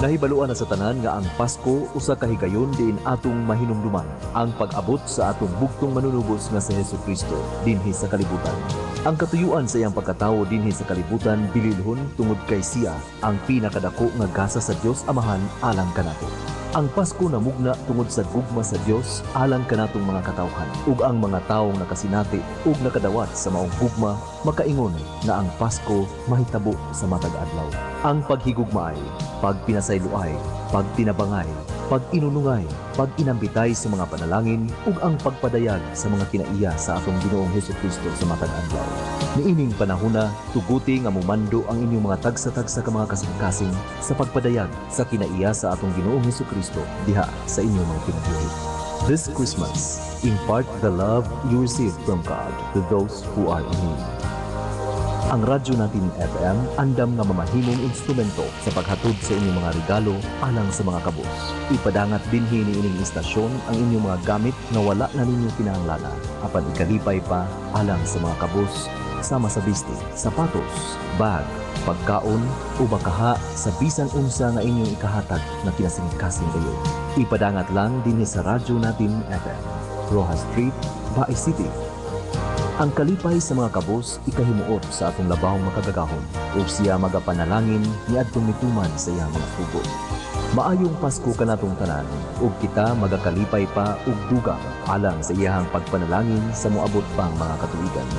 Nahibaluan na sa tanan nga ang Pasko usa ka higayon diin atong mahinumduman ang pag-abot sa atong bugtong manunubos nga si Jesucristo dinhi sa kalibutan. Ang katuyuan sa iyang pagkatawo dinhi sa kalibutan bililhon tungod kay siya ang pinakadako nga gasa sa Dios Amahan alang kanato. Ang Pasko namugna tungod sa gugma sa Dios alang kanatong mga katawhan ug ang mga tawong nakasinati ug nakadawat sa maong gugma makaingon na ang Pasko mahitabo sa matag adlaw. Ang paghigugmaay, pagpinasayloay, pagtinabangay, pag-inunungay, pag-inambitay sa mga panalangin ug ang pagpadayag sa mga kinaiya sa atong Ginoong Hesukristo sa matag adlaw. Niining panahona, tuguti nga mumando ang inyong mga tagsa-tagsa ka mga kasing-kasing sa pagpadayag sa kinaiya sa atong Ginoong Hesukristo diha sa inyong mga kinabuhi. This Christmas, impart the love you receive from God to those who are in need. Ang radyo natin FM andam nga mamahimong instrumento sa paghatod sa inyong mga regalo alang sa mga kabos. Ipadangat dinhi ni ining istasyon ang inyong mga gamit nga wala na ninyo kinahanglan apan ikalipay pa alang sa mga kabos sama sa bisti, sapatos, bag, pagkaon o bakaha sa bisan unsa nga inyong ikahatag na kinasing-kasing kayo. Ipadangat lang dinhi sa radyo natin FM, Rojas Street, Baay City. Ang kalipay sa mga kabos ikahimuot sa atong labahong makagagahon ug siya magapanalangin niadtong mituman sa iyang mga tubo. Maayong Pasko kanatong tanan ug kita magakalipay pa ug dugang alang sa iyang pagpanalangin sa moabot pang mga katuigan.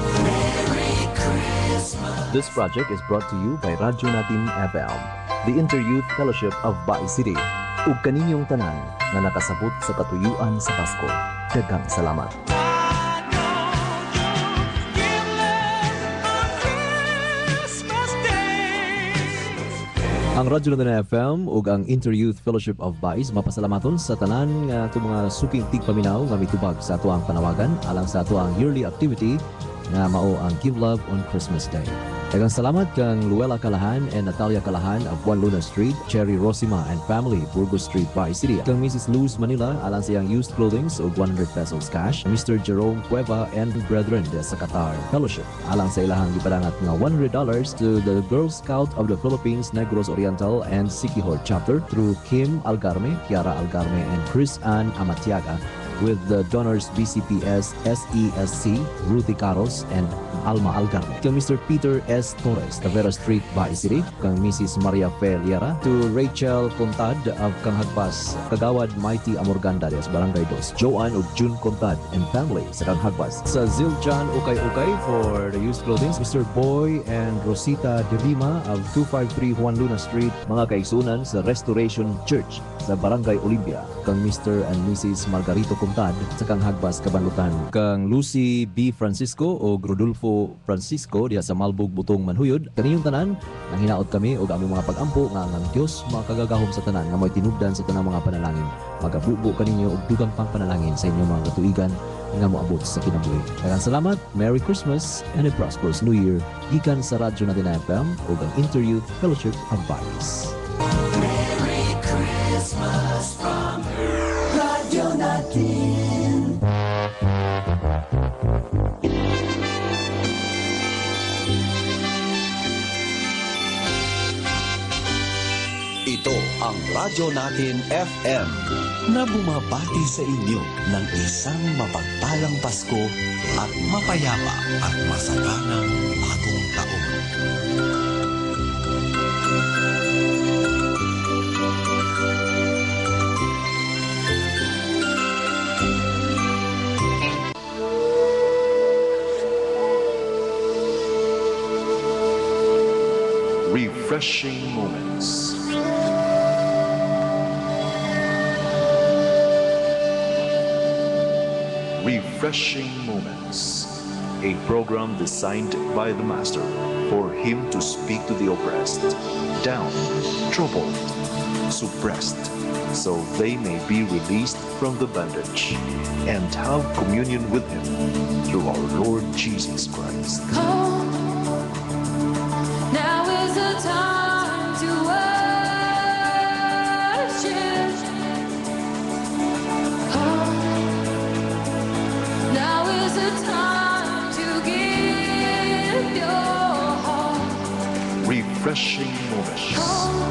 This project is brought to you by Radyo Natin FM, the Inter-Youth Fellowship of Baay City, ug kaninyong tanan nga nakasabot sa katuyuan sa Pasko. Daghang salamat. Ang Radyo Natin FM ug ang Inter-Youth Fellowship of Bays mapasalamaton sa tanan nga itong mga suking tigpaminaw nga mitubag sa ato ang panawagan alang sa ato ang yearly activity nga mao ang Give Love on Christmas Day. Daghang salamat kang Luella Calahan and Natalia Calahan of Juan Luna Street, Cherry Rosima and family, Burgos Street, Baay City. Kang Mrs. Luz Manila alang sa iyang used clothings ug 100 pesos cash. Mr. Jerome Cueva and brethren sa Qatar Fellowship alang sa ilahang gipadangat nga $100 to the Girl Scout of the Philippines, Negros Oriental and Siquijor chapter through Kim Algarme, Kiara Algarme and Chris Ann Amatiaga, with the donors BCPS, SESC, Ruthie Caros, and Alma Algarme. Kang Mr. Peter S. Torres, Tavera Street, Baay City. Kang Mrs. Maria Fe Liera. To Rachel Contad of Kang Hagpas, Kagawad Mighty Amorganda des Barangay Dos. Joanne ug June Contad and family sa Kang Hagpas. Sa Ziljan Ukay-Ukay for the used clothing. Mr. Boy and Rosita De Lima of 253 Juan Luna Street. Mga kaigsunan sa Restoration Church sa Barangay Olympia. Kang Mr. and Mrs. Margarito Contad sa Kang Hagbas, Kabanlutan. Kang Lucy B. Francisco o Rodolfo Francisco diha sa Malbog, Butong, Manhuyod. Kaniyong tanan, nang hinaot kami o aming mga pag-ampo nga ang Diyos makagagahom sa tanan nga may tinubdan sa tanang mga panalangin. Magabubo kaninyo og dugang pang panalangin sa inyong mga katuigan nga moabot sa kinabuhi. Daghang salamat, Merry Christmas and a prosperous New Year gikan sa Radyo Natin FM ug ang Inter-Youth Fellowship of Bays. Merry Christmas from Radyo Natin. Ito ang Radyo Natin FM na bumabati sa inyo ng isang mapagpalang Pasko at mapayapa at masaganang bagong taon. Refreshing moments. Refreshing Moments, a program designed by the Master for Him to speak to the oppressed, down, troubled, suppressed, so they may be released from the bondage and have communion with Him through our Lord Jesus Christ. Come, now is the time to worship. Come, now is the time to give your heart. Refreshing Moments. Come.